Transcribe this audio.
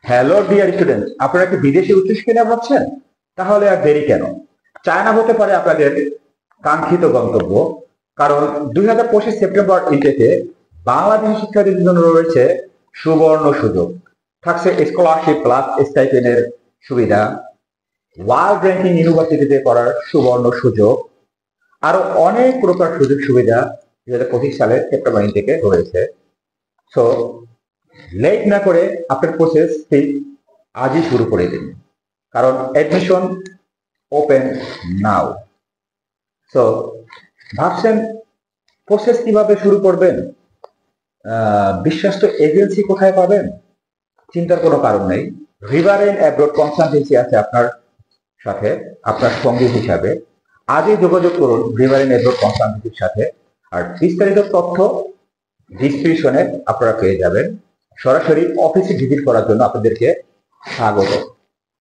Hello dear student, আপনারা কি বিদেশি উচ্চশিক্ষা নিয়ে ভাবছেন? তাহলে আর দেরি কেন? চায়না হতে পারে আপনাদের কাঙ্ক্ষিত গন্তব্য। কারণ 2025 সেপ্টেম্বর ইনটেকে বাংলাদেশি শিক্ষার্থীদের জন্য রয়েছে সুবর্ণ সুযোগ। থাকছে স্কলারশিপ প্লাস স্টাইপেন্ডের সুবিধা, ওয়ার্ল্ড র্যাঙ্কিং ইউনিভার্সিটিতে পড়ার সুবর্ণ সুযোগ, আরো অনেক প্রকার সুযোগ সুবিধা 2025 সালের সেপ্টেম্বর ইনটেকে রয়েছে। সো লেট না করে আপনার প্রসেসটি আজই শুরু করে দিন, কারণ অ্যাডমিশন ওপেন নাও। সো ভাবছেন প্রসেস কিভাবে শুরু করবেন, বিশ্বস্ত এজেন্সি কোথায় পাবেন? চিন্তার কোনো কারণ নেই। রিভারেন অ্যাব্রোড কনসালটেন্সি আছে আপনার সাথে, আপনার সঙ্গী হিসাবে। আজই যোগাযোগ করুন রিভারেন অ্যাব্রোড কনসালটেন্সির সাথে। আর বিস্তারিত তথ্য ডিসক্রিপশনে আপনারা পেয়ে যাবেন। সরাসরি অফিসে ভিজিট করার জন্য আপনাদেরকে স্বাগত।